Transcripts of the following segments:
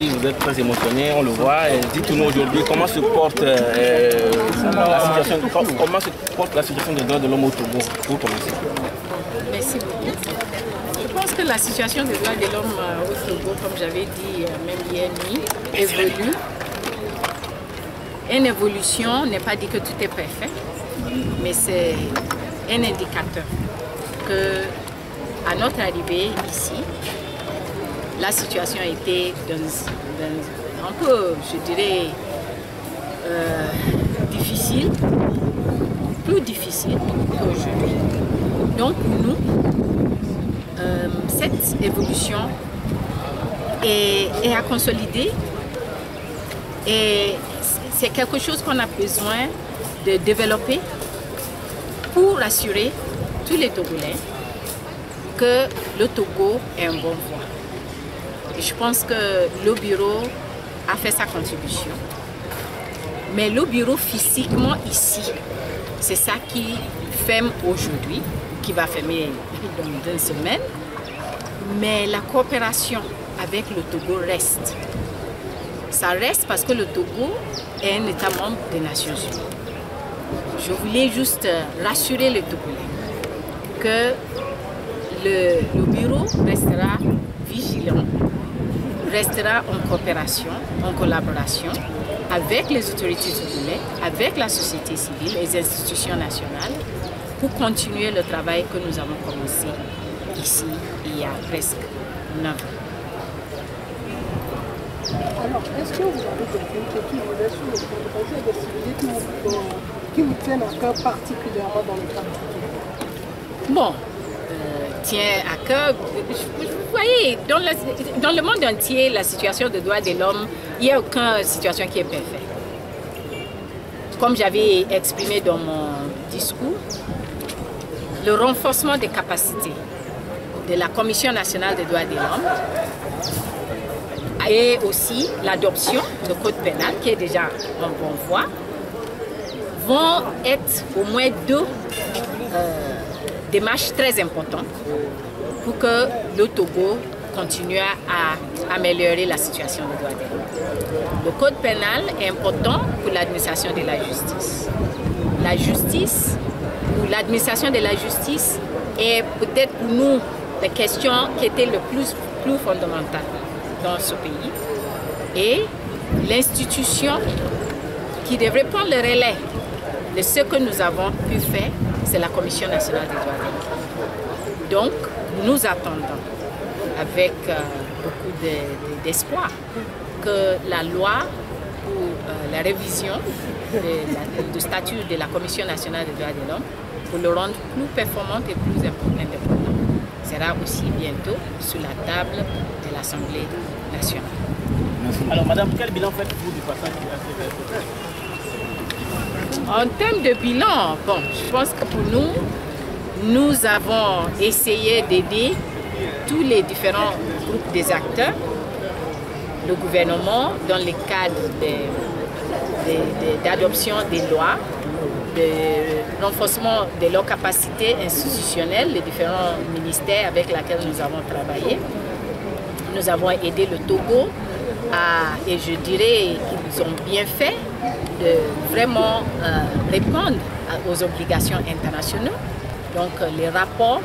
Vous êtes très émotionné, on le voit. Dites-nous aujourd'hui comment se porte la situation des droits de l'homme au Togo, pour commencer. Merci beaucoup. Je pense que la situation des droits de l'homme au Togo, comme j'avais dit même hier nuit, évolue. Une évolution n'est pas dit que tout est parfait, mais c'est un indicateur que, à notre arrivée ici, la situation a été un peu, je dirais, difficile, plus difficile qu'aujourd'hui. Donc nous, cette évolution est à consolider et c'est quelque chose qu'on a besoin de développer pour assurer tous les Togolais que le Togo est un bon voie. Et je pense que le bureau a fait sa contribution. Mais le bureau physiquement ici, c'est ça qui ferme aujourd'hui, qui va fermer dans 2 semaines. Mais la coopération avec le Togo reste. Ça reste parce que le Togo est un État membre des Nations Unies. Je voulais juste rassurer les Togolais que le bureau restera vigilant, restera en coopération, en collaboration avec les autorités togolaises, avec la société civile, les institutions nationales, pour continuer le travail que nous avons commencé ici il y a presque 9 ans. Alors, est-ce que vous avez des inquiétudes sur le projet des civils qui vous tiennent à cœur particulièrement dans le cadre du Togo? Bon, tient à cœur. Vous voyez, dans le monde entier, la situation des droits de l'homme, il n'y a aucune situation qui est parfaite. Comme j'avais exprimé dans mon discours, le renforcement des capacités de la Commission nationale des droits de l'homme et aussi l'adoption du code pénal, qui est déjà en bonne voie, vont être au moins 2 démarches très importantes pour que le Togo continue à améliorer la situation des droits de l'homme. Le code pénal est important pour l'administration de la justice. La justice ou l'administration de la justice est peut-être pour nous la question qui était le plus fondamentale dans ce pays. Et l'institution qui devrait prendre le relais de ce que nous avons pu faire, c'est la Commission nationale des droits de l'homme. Donc, nous attendons avec beaucoup d'espoir que la loi pour la révision du statut de la Commission nationale des droits de l'homme, pour le rendre plus performante et plus indépendante, sera aussi bientôt sur la table de l'Assemblée nationale. Alors, madame, quel bilan faites-vous du passage En termes de bilan, bon, je pense que pour nous, nous avons essayé d'aider tous les différents groupes des acteurs, le gouvernement, dans le cadre d'adoption des lois, de renforcement de leurs capacités institutionnelles, les différents ministères avec lesquels nous avons travaillé. Nous avons aidé le Togo et je dirais qu'ils ont bien fait de vraiment répondre aux obligations internationales. Donc les rapports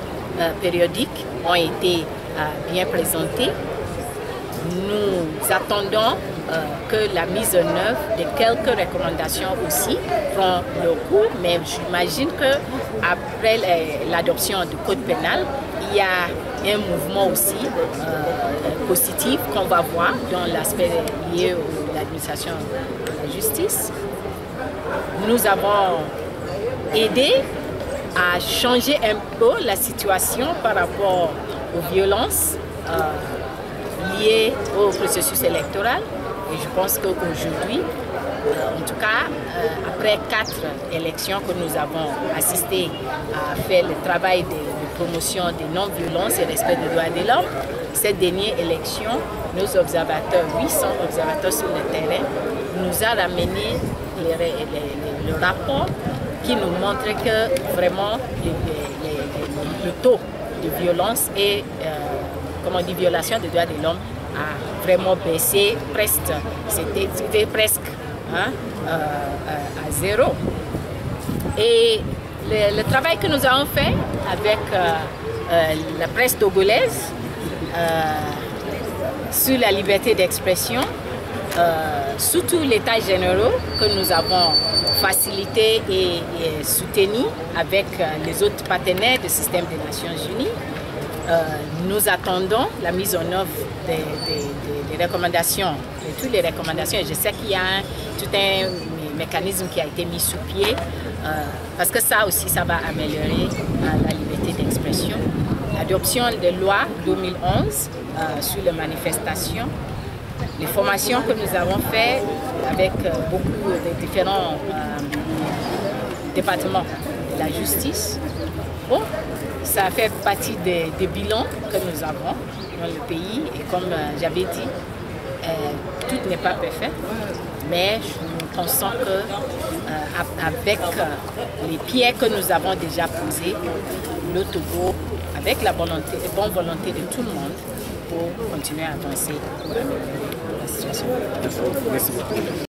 périodiques ont été bien présentés. Nous attendons que la mise en œuvre de quelques recommandations aussi prend le cours, mais j'imagine qu'après l'adoption du code pénal, il y a un mouvement aussi positif qu'on va voir dans l'aspect lié à l'administration de la justice. Nous avons aidé à changer un peu la situation par rapport aux violences liées au processus électoral. Et je pense qu'aujourd'hui, en tout cas, après 4 élections que nous avons assisté à faire le travail de promotion des non-violences et respect des droits de l'homme, cette dernière élection, nos observateurs, 800 observateurs sur le terrain, nous a ramené le rapport qui nous montre que vraiment le taux de violence et violation des droits de l'homme a vraiment baissé presque, c'était presque à zéro. Et le travail que nous avons fait avec la presse togolaise sur la liberté d'expression, sous tous les états généraux que nous avons facilité et soutenu avec les autres partenaires du système des Nations Unies, nous attendons la mise en œuvre des recommandations, de toutes les recommandations. Et je sais qu'il y a tout un mécanisme qui a été mis sous pied, parce que ça aussi, ça va améliorer la liberté d'expression. L'adoption de loi 2011 sur les manifestations, les formations que nous avons faites avec beaucoup de différents départements de la justice. Bon, ça fait partie des bilans que nous avons dans le pays. Et comme j'avais dit, tout n'est pas parfait, mais nous pensons qu'avec les pierres que nous avons déjà posées, le Togo, avec la bonne volonté de tout le monde, pour continuer à avancer pour améliorer la situation. Merci beaucoup.